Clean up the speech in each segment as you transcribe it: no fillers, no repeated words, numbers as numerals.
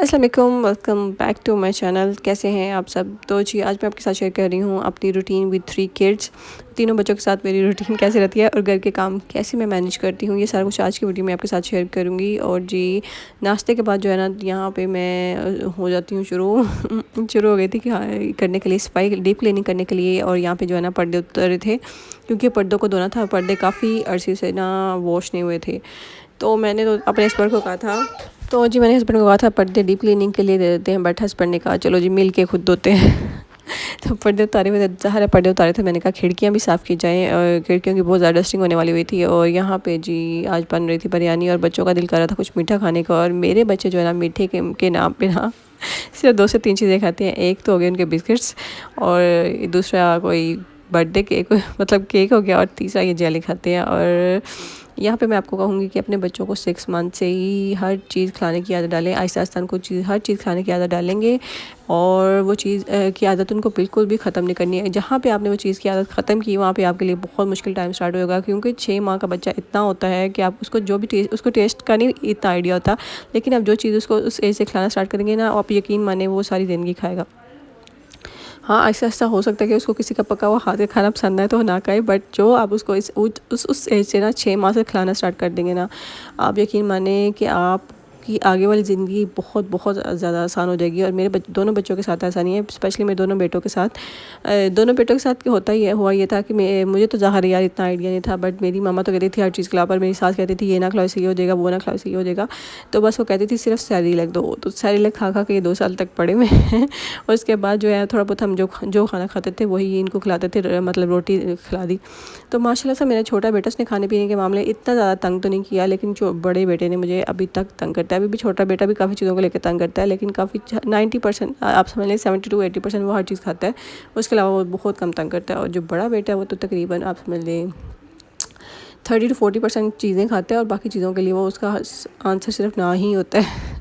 अस्सलाम वालेकुम, welcome back to my channel. कैसे हैं आप सब? तो जी आज मैं आपके साथ शेयर कर रही हूँ अपनी रूटीन विद 3 किड्स। तीनों बच्चों के साथ मेरी रूटीन कैसे रहती है और घर के काम कैसे मैं मैनेज करती हूँ, ये सारा कुछ आज की वीडियो में आपके साथ शेयर करूँगी। और जी नाश्ते के बाद जो है ना, यहाँ पे मैं हो जाती हूँ शुरू शुरू हो गई थी कि हाँ करने के लिए, सफाई डीप क्लीनिंग करने के लिए। और यहाँ पे जो है ना पर्दे उतरे थे, क्योंकि पर्दों को धोना था। पर्दे काफ़ी अरसे से ना वॉश नहीं हुए थे। तो मैंने तो अपने हस्बैंड को कहा था, तो जी मैंने हस्बैंड को कहा था पर्दे डीप क्लीनिंग के लिए दे देते हैं, बट हस्बैंड ने कहा चलो जी मिल के खुद धोते हैं। तो पर्दे उतारे हुए थे, सारे पर्दे उतारे थे। मैंने कहा खिड़कियाँ भी साफ़ की जाएँ, और खिड़कियों की बहुत ज़्यादा डस्टिंग होने वाली हुई थी। और यहाँ पे जी आज बन रही थी बिरयानी, और बच्चों का दिल कर रहा था कुछ मीठा खाने का। और मेरे बच्चे जो है ना मीठे के नाम पे ना सिर्फ 2 से 3 चीज़ें खाते हैं। एक तो हो गए उनके बिस्किट्स, और दूसरा कोई बर्थडे केक मतलब केक हो गया, और तीसरा ये जेली खाते हैं। और यहाँ पे मैं आपको कहूँगी कि अपने बच्चों को 6 मंथ से ही हर चीज़ खिलाने की आदत डालें। आहिस्ता आहिस्ता उनको हर चीज़ खिलाने की आदत डालेंगे, और वो चीज़ की आदत उनको बिल्कुल भी ख़त्म नहीं करनी है। जहाँ पे आपने वो चीज़ की आदत ख़त्म की, वहाँ पे आपके लिए बहुत मुश्किल टाइम स्टार्ट होगा, क्योंकि 6 माह का बच्चा इतना होता है कि आप उसको जो भी उसको टेस्ट का नहीं इतना आइडिया होता, लेकिन आप जो चीज़ उसको उस एज से खिलाना स्टार्ट करेंगे ना, आप यकीन माने वो सारी ज़िंदगी खाएगा। हाँ, ऐसा-ऐसा हो सकता है कि उसको किसी का पका हुआ हाथ का खाना पसंद है तो ना खाए, बट जो आप उसको इस उस एज से ना 6 माह से खिलाना स्टार्ट कर देंगे ना, आप यकीन मानिए कि आपकी आगे वाली ज़िंदगी बहुत बहुत ज़्यादा आसान हो जाएगी। और मेरे दोनों बच्चों के साथ ऐसा नहीं है, स्पेशली मेरे दोनों बेटों के साथ। दोनों बेटों के साथ होता ही है, हुआ ये था कि मुझे तो ज़ाहिर यार इतना आइडिया नहीं था, बट मेरी मामा तो कहती थी हर चीज़ खिलाओ, पर मेरी सास कहती थी ये ना खिलाओ इससे ये हो जाएगा, वो ना खिलाओ इससे ये हो जाएगा। तो बस वो कहती थी सिर्फ सेरेलैक दो, तो सेरेलैक खा खा के ये 2 साल तक पड़े हुए हैं। और उसके बाद जो है थोड़ा बहुत हम जो खाना खाते थे वही इनको खिलाते थे, मतलब रोटी खिला दी। तो माशाल्लाह से मेरा छोटा बेटा, उसने खाने पीने के मामले इतना ज़्यादा तंग तो नहीं किया, लेकिन जो बड़े बेटे ने मुझे अभी तक तंग करता है। अभी भी छोटा बेटा भी काफ़ी चीज़ों को लेकर तंग करता है, लेकिन काफ़ी 90% आप समझ लें 70 to 80% वो हर चीज़ खाता है। उसके अलावा वो बहुत कम तंग करता है। और जो बड़ा बेटा है वो तो तकरीबन आप समझ लें 30 to 40% चीज़ें खाता है, और बाकी चीज़ों के लिए वो उसका आंसर सिर्फ ना ही होता है।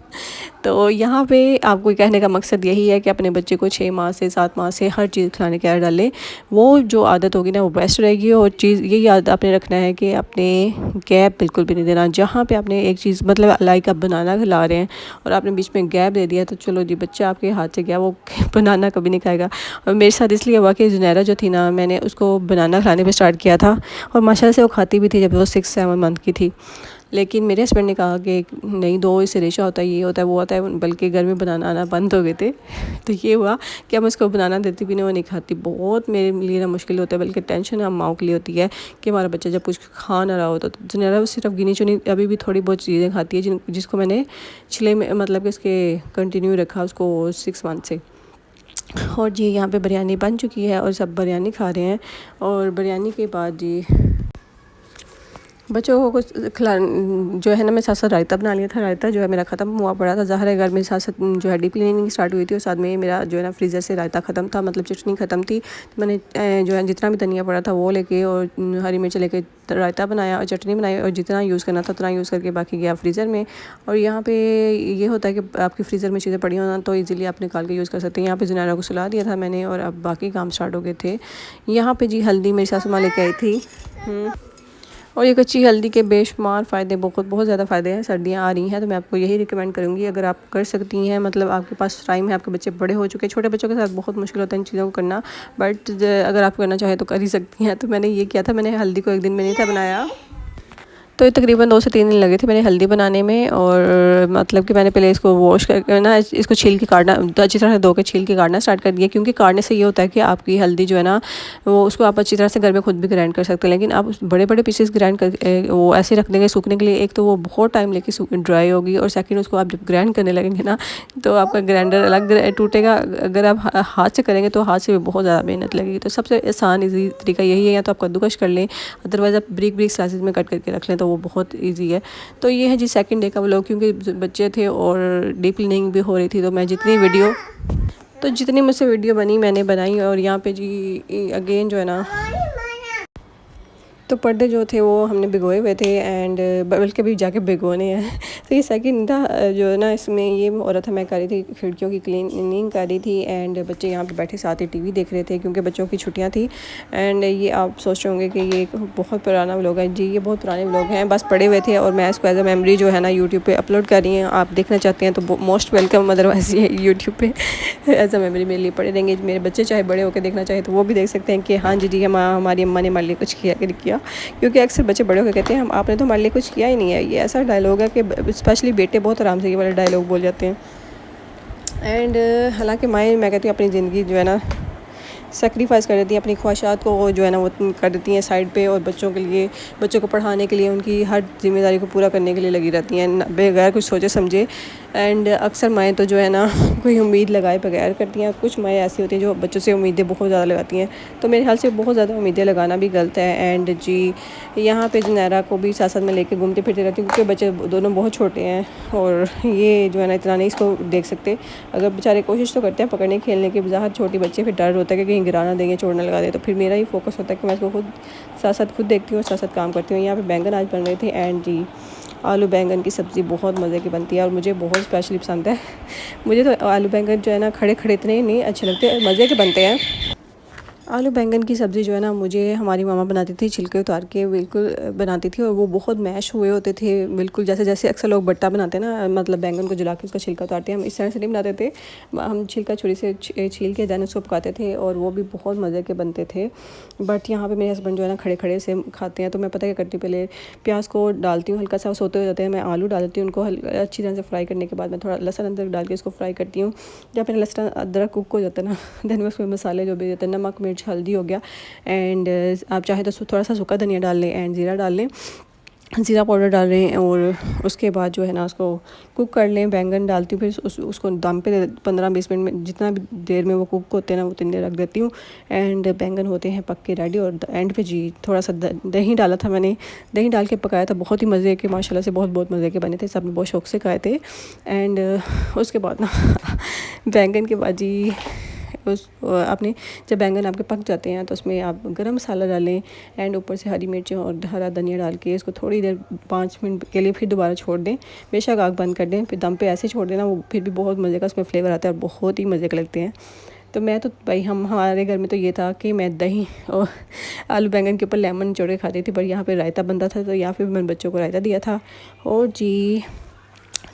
तो यहाँ पे आपको कहने का मकसद यही है कि अपने बच्चे को 6 माह से 7 माह से हर चीज़ खिलाने की आदत डालें। वो जो आदत होगी ना वो बेस्ट रहेगी। और चीज़ यही आदत आपने रखना है कि अपने गैप बिल्कुल भी नहीं देना। जहाँ पे आपने एक चीज़ मतलब लाइक आप बनाना खिला रहे हैं और आपने बीच में गैप दे दिया, तो चलो जी बच्चा आपके हाथ से गया, वो बनाना कभी नहीं खाएगा। और मेरे साथ इसलिए हुआ कि जुनैरा जो थी ना, मैंने उसको बनाना खिलाने पर स्टार्ट किया था, और माशाल्लाह से वो खाती भी थी जब वो 6-7 मंथ की थी। लेकिन मेरे हस्बैंड ने कहा कि नहीं दो, इससे रेशा होता है, ये होता है वो होता है, बल्कि घर में बनाना आना बंद हो गए थे। तो ये हुआ कि अब उसको बनाना देती भी नहीं, वो नहीं खाती। बहुत मेरे लिए ना मुश्किल होता है, बल्कि टेंशन हम माओ के लिए होती है कि हमारा बच्चा जब कुछ खा ना रहा होता। तो जुनैरा सिर्फ गिनी चुनी अभी भी थोड़ी बहुत चीज़ें खाती है, जिसको मैंने छिले में मतलब कि इसके कंटिन्यू रखा उसको 6 मंथ से। और जी यहाँ पे बिरयानी बन चुकी है और सब बिरयानी खा रहे हैं। और बिरयानी के बाद जी बच्चों को कुछ खिला जो है ना, मैं साथ साथ रायता बना लिया था। रायता जो है मेरा ख़त्म हुआ पड़ा था, ज़ाहिर है घर में साथ साथ जो है डीप क्लीनिंग स्टार्ट हुई थी, और साथ में मेरा जो है ना फ्रीज़र से रायता ख़त्म था, मतलब चटनी ख़त्म थी। तो मैंने जो है जितना भी धनिया पड़ा था वो लेके और हरी मिर्च लेके रायता बनाया और चटनी बनाई, और जितना यूज़ करना था उतना यूज़ करके बाकी गया फ्रीज़र में। और यहाँ पे ये होता है कि आपके फ्रीज़र में चीज़ें पड़ी हो ना, तो ईज़िली आप निकाल के यूज़ कर सकते हैं। यहाँ पे जुनैरा को सुला दिया था मैंने, और अब बाकी काम स्टार्ट हो गए थे। यहाँ पे जी हल्दी मेरी सासू माँ लेके आई थी। और ये कच्ची हल्दी के बेशुमार फ़ायदे, बहुत बहुत ज़्यादा फ़ायदे हैं। सर्दियाँ आ रही हैं तो मैं आपको यही रिकमेंड करूँगी, अगर आप कर सकती हैं, मतलब आपके पास टाइम है, आपके बच्चे बड़े हो चुके हैं। छोटे बच्चों के साथ बहुत मुश्किल होता है इन चीज़ों को करना, बट अगर आप करना चाहें तो कर ही सकती हैं। तो मैंने ये किया था, मैंने हल्दी को एक दिन में नहीं था बनाया, तो ये तकरीबन 2 से 3 दिन लगे थे मैंने हल्दी बनाने में। और मतलब कि मैंने पहले इसको वॉश करके ना, इसको छील के काटना, अच्छी तरह से धो के छील के काटना स्टार्ट कर दिया, क्योंकि काटने से ये होता है कि आपकी हल्दी जो है ना, वो उसको आप अच्छी तरह से घर में खुद भी ग्राइंड कर सकते हैं। लेकिन आप बड़े बड़े पीसेस ग्राइंड कर वो ऐसे रख देंगे सूखने के लिए, एक तो वो बहुत टाइम लेके ड्राई होगी, और सेकंड उसको आप जब ग्राइंड करने लगेंगे ना, तो आपका ग्राइंडर अलग टूटेगा। अगर आप हाथ से करेंगे तो हाथ से भी बहुत ज़्यादा मेहनत लगेगी। तो सबसे आसान ईजी तरीका यही है, या तो आप कद्दूकश कर लें, अदरवाइज़ आप ब्रिक ब्रिक स्लाइसेस में कट करके रख लें, तो वो बहुत ईजी है। तो ये है जी सेकंड डे का व्लॉग, क्योंकि बच्चे थे और डीप क्लीनिंग भी हो रही थी, तो मैं जितनी मुझसे वीडियो बनी मैंने बनाई। और यहाँ पे जी अगेन जो है ना, तो पर्दे जो थे वो हमने भिगोए हुए थे एंड बल्कि भी जाके भिगोने हैं। तो ये सेकंड था जो है ना, इसमें ये हो रहा था, मैं कर रही थी खिड़कियों की क्लीनिंग कर रही थी एंड बच्चे यहाँ पे बैठे साथ ही टीवी देख रहे थे क्योंकि बच्चों की छुट्टियाँ थी। एंड ये आप सोच रहे होंगे कि ये बहुत पुराना व्लॉग है। जी ये बहुत पुराने व्लॉग हैं, बस पड़े हुए थे और मैं इसको एज अ मेमोरी जो है ना यूट्यूब पे अपलोड कर रही हूँ। आप देखना चाहते हैं तो मोस्ट वेलकम, अदरवाइज ये यूट्यूब पे एज अ मेमोरी मेरे लिए पड़े रहेंगे। मेरे बच्चे चाहे बड़े होकर देखना चाहे तो वो भी देख सकते हैं कि हाँ जी हमारी अम्मा ने हमारे लिए कुछ किया। क्योंकि अक्सर बच्चे बड़े होकर कहते हैं हम आपने तो हमारे लिए कुछ किया ही नहीं है। ये ऐसा डायलॉग है कि स्पेशली बेटे बहुत आराम से ये वाले डायलॉग बोल जाते हैं। एंड हालांकि मैं कहती हूँ अपनी ज़िंदगी जो है ना सेक्रीफाइस कर देती हैं, अपनी ख्वाहिशात को जो है ना वो कर देती हैं साइड पे और बच्चों के लिए, बच्चों को पढ़ाने के लिए, उनकी हर जिम्मेदारी को पूरा करने के लिए लगी रहती हैं बगैर कुछ सोचे समझे। एंड अक्सर माएँ तो जो है ना कोई उम्मीद लगाए बगैर करती हैं। कुछ माएँ ऐसी होती हैं जो बच्चों से उम्मीदें बहुत ज़्यादा लगाती हैं, तो मेरे ख्याल से बहुत ज़्यादा उम्मीदें लगाना भी गलत है। एंड जी यहाँ पे जुनैरा को भी साथ साथ में लेके घूमते फिरते रहती हूँ क्योंकि बच्चे दोनों बहुत छोटे हैं और ये जो है ना इतना नहीं इसको देख सकते। अगर बेचारे कोशिश तो करते हैं पकड़ने खेलने की, बाहर छोटी बच्चे फिर डर होता है कि कहीं गिराना देंगे, चोट ना लगा दे। तो फिर मेरा ही फोकस होता है कि मैं इसको खुद साथ साथ खुद देखती हूँ और साथ साथ काम करती हूँ। यहाँ पे बैंगन आज बन रहे थे एंड जी आलू बैंगन की सब्ज़ी बहुत मज़े की बनती है और मुझे बहुत स्पेशली पसंद है। मुझे तो आलू बैंगन जो है ना खड़े खड़े इतने नहीं अच्छे लगते, मज़े के बनते हैं। आलू बैंगन की सब्ज़ी जो है ना मुझे हमारी मामा बनाती थी, छिलके उतार के बिल्कुल बनाती थी और वो बहुत मैश हुए होते थे बिल्कुल, जैसे जैसे अक्सर लोग बट्टा बनाते हैं ना, मतलब बैंगन को जला के उसका छिलका उतारते हैं, हम इस तरह से नहीं बनाते थे। हम छिलका छुरी से छील के दैन उसको पकाते थे और वो भी बहुत मज़े के बनते थे। बट यहाँ पे मेरे हस्बैंड जो है ना खड़े खड़े से खाते हैं, तो मैं पता क्या करती हूँ, पहले प्याज को डालती हूँ, हल्का सा सोते हो जाते हैं, मैं आलू डाल देती हूँ, उनको अच्छी तरह से फ्राई करने के बाद मैं थोड़ा लहसुन अदरक डाल के उसको फ्राई करती हूँ। जब मेरा लहसुन अदरक कुक हो जाता है ना, देन मैं उसमें मसाले जो भी देते हैं, नमक मिर्च हल्दी हो गया एंड आप चाहे तो थोड़ा सा सूखा धनिया डाल लें एंड ज़ीरा डाल लें, ज़ीरा पाउडर डाल रहे हैं और उसके बाद जो है ना उसको कुक कर लें। बैंगन डालती हूँ, फिर उसको दम पे 15-20 मिनट में, जितना भी देर में वो कुक होते हैं ना उतनी देर रख देती हूँ एंड बैंगन होते हैं पक के रेडी। और एंड पे जी थोड़ा सा दही डाला था मैंने, दही डाल के पकाया था, बहुत ही मज़े के, माशाल्लाह से बहुत मज़े के बने थे, सब ने बहुत शौक से खाए थे। एंड उसके बाद ना बैंगन के बाद जी आपने जब बैंगन आपके पक जाते हैं तो उसमें आप गरम मसाला डालें एंड ऊपर से हरी मिर्चें और हरा धनिया डाल के इसको थोड़ी देर 5 मिनट के लिए फिर दोबारा छोड़ दें, बेशक आग बंद कर दें, फिर दम पे ऐसे छोड़ देना, वो फिर भी बहुत मज़े का उसमें फ्लेवर आता है और बहुत ही मज़े के लगते हैं। तो मैं तो भाई हमारे घर में तो ये था कि मैं दही और आलू बैंगन के ऊपर लेमन निचोड़ के खाती थी, पर यहाँ पर रायता बनता था तो यहाँ पर मैंने बच्चों को रायता दिया था। और जी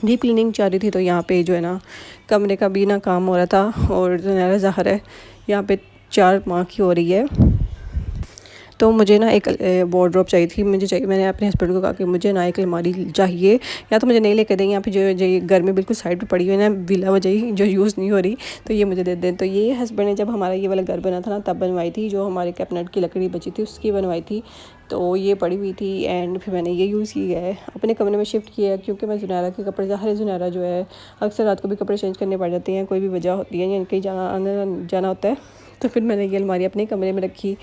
डीप क्लीनिंग चाह रही थी तो यहाँ पे जो है ना कमरे का भी ना काम हो रहा था और ज़ाहिर है यहाँ पे 4 माह की हो रही है, तो मुझे ना एक वार्डरोब चाहिए थी, मैंने अपने हस्बैंड को कहा कि मुझे ना एक अलमारी चाहिए, या तो मुझे नहीं लेके दें, यहाँ पे जो घर में बिल्कुल साइड पे पड़ी हुई है ना बिला वजह जो यूज़ नहीं हो रही, तो ये मुझे दे दें। तो ये हस्बैंड ने जब हमारा ये वाला घर बना था ना तब बनवाई थी, जो हमारे कैबिनेट की लकड़ी बची थी उसकी बनवाई थी, तो ये पड़ी हुई थी एंड फिर मैंने ये यूज़ किया है, अपने कमरे में शिफ्ट किया है क्योंकि मैं जुनैरा के कपड़े, ज़ाहिर जुनैरा जो है अक्सर रात को भी कपड़े चेंज करने पड़ जाते हैं, कोई भी वजह होती है या कहीं जाना होता है, तो फिर मैंने ये अलमारी अपने कमरे में रखी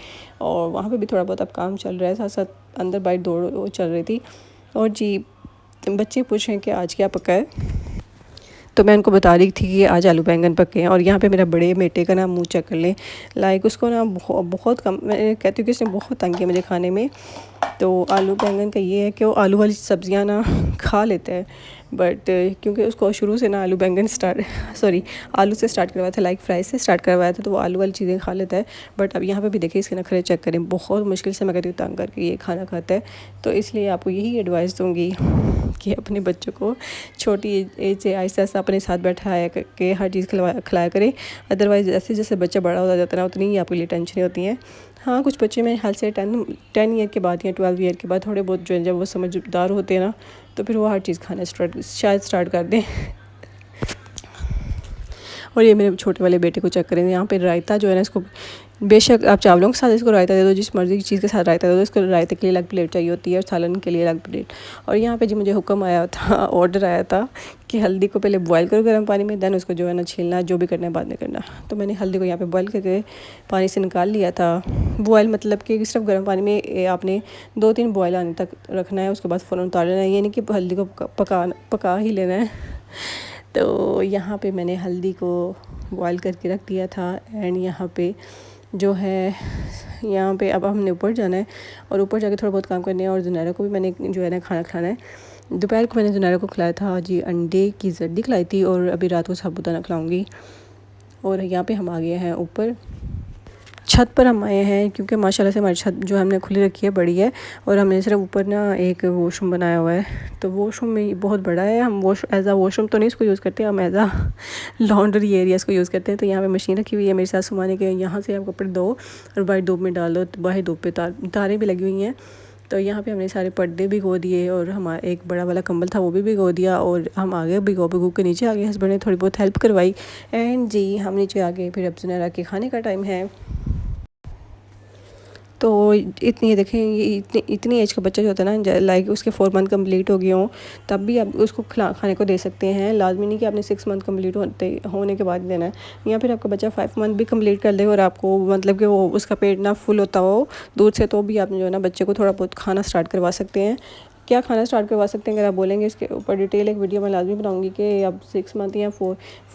और वहाँ पे भी थोड़ा बहुत अब काम चल रहा है, साथ साथ अंदर बाहर दौड़ चल रही थी। और जी बच्चे पूछें कि आज क्या पका है, तो मैं उनको बता रही थी कि आज आलू बैंगन पके हैं। और यहाँ पे मेरा बड़े बेटे का ना मुंह चेक कर लें, लाइक उसको ना बहुत कम, मैं कहती हूँ कि इसने बहुत तंग किया मुझे खाने में। तो आलू बैंगन का ये है कि वो आलू वाली सब्ज़ियाँ ना खा लेता है, बट क्योंकि उसको शुरू से ना आलू से स्टार्ट करवाया था, लाइक फ्राई से स्टार्ट करवाया था, तो वो आलू वाली चीज़ें खा लेता है। बट अब यहाँ पे भी देखिए इसके नखरे चेक करें, बहुत मुश्किल से मैं कहती हूँ तंग करके ये खाना खाता है। तो इसलिए आपको यही एडवाइस दूँगी कि अपने बच्चों को छोटी एज से आहिस्ता आहिस्ता अपने साथ बैठाया करके हर चीज़ खिलाया करें, अदरवाइज़ जैसे जैसे बच्चा बड़ा हो जाता है ना उतनी ही आपके लिए टेंशन होती हैं। हाँ कुछ बच्चे मेरे हाल से 10 ईयर के बाद या 12 ईयर के बाद थोड़े बहुत जो है जब वो समझदार होते हैं ना तो फिर वो हर चीज़ खाना स्टार्ट कर दें। और ये मेरे छोटे वाले बेटे को चेक करें, यहाँ पे रायता जो है ना इसको, बेशक आप चावलों के साथ इसको रायता दे दो, जिस मर्ज़ी की चीज़ के साथ रायता दे दो, इसको रायते के लिए अलग प्लेट चाहिए होती है और सालन के लिए अलग प्लेट। और यहाँ पे जी मुझे हुक्म आया था, ऑर्डर आया था कि हल्दी को पहले बॉयल करो गर्म पानी में, देन उसको जो है ना छीलना, जो भी करना है बाद में करना। तो मैंने हल्दी को यहाँ पे बॉयल करके पानी से निकाल लिया था। बॉयल मतलब कि सिर्फ गर्म पानी में आपने 2-3 बॉयल आने तक रखना है, उसके बाद फ़ौरन उतार लेना है, ये नहीं कि हल्दी को पका ही लेना है। तो यहाँ पे मैंने हल्दी को बॉयल करके रख दिया था एंड यहाँ पे जो है यहाँ पे अब हमने ऊपर जाना है और ऊपर जाके थोड़ा बहुत काम करने हैं। और जुनैरा को भी मैंने जो है ना खाना खिलाना है। दोपहर को मैंने जुनैरा को खिलाया था जी, अंडे की जर्दी खिलाई थी और अभी रात को साबुदाना खिलाऊँगी। और यहाँ पे हम आ गए हैं ऊपर, छत पर हम आए हैं क्योंकि माशाल्लाह से हमारी छत जो हमने खुली रखी है बड़ी है। और हमने सिर्फ ऊपर ना एक वॉशरूम बनाया हुआ है, तो वॉशरूम में बहुत बड़ा है। हम एज आ वॉशरूम तो नहीं इसको यूज़ करते, हम एज आ लॉन्ड्री एरिया इसको यूज़ करते हैं। तो यहाँ पे मशीन रखी हुई है मेरे साथ सुमाने के, यहाँ से आप कपड़े धो और बाहर धूप में डाल दो, तो बाहर धूप पे तारें भी लगी हुई हैं। तो यहाँ पे हमने सारे पर्दे भिगो दिए और हमारा एक बड़ा वाला कंबल था वो भी भिगो दिया और हम आगे भिगो के नीचे आ गए। हस्बैंड ने थोड़ी बहुत हेल्प करवाई एंड जी हम नीचे आ गए। फिर अब जुनैरा के खाने का टाइम है। तो इतनी देखें, ये इतनी एज का बच्चा जो होता है ना, लाइक उसके 4 मंथ कंप्लीट हो गए हों, तब भी आप उसको खाने को दे सकते हैं। लाजमी नहीं कि आपने 6 मंथ कंप्लीट होने के बाद देना है, या फिर आपका बच्चा 5 मंथ भी कंप्लीट कर ले और आपको मतलब कि वो उसका पेट ना फुल होता हो दूध से, तो भी आप जो है ना बच्चे को थोड़ा बहुत खाना स्टार्ट करवा सकते हैं। क्या खाना स्टार्ट करवा सकते हैं अगर आप बोलेंगे, इसके ऊपर डिटेल एक वीडियो मैं लाजमी बनाऊंगी कि आप 6 मंथ या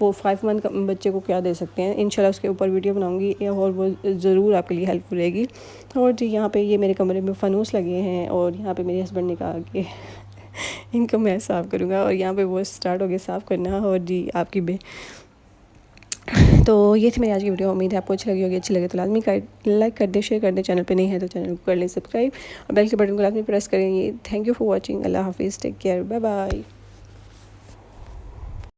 5 मंथ बच्चे को क्या दे सकते हैं। इंशाल्लाह उसके ऊपर वीडियो बनाऊंगी और वो ज़रूर आपके लिए हेल्पफुल रहेगी। और जी यहाँ पे ये मेरे कमरे में फ़ानूस लगे हैं और यहाँ पे मेरे हस्बैंड ने कहा कि इनको मैं साफ़ करूँगा, और यहाँ पे वो स्टार्ट हो गया साफ़ करना। और जी आपकी तो ये थी मेरी आज की वीडियो। उम्मीद है आपको अच्छी लगी होगी। अच्छी लगे तो लाजमी लाइक कर दे, शेयर कर दे। चैनल पे नहीं है तो चैनल को कर लें सब्सक्राइब और बेल के बटन को लाजमी प्रेस करें। Thank you for watching. Allah हाफिज़, टेक केयर, बाय बाय।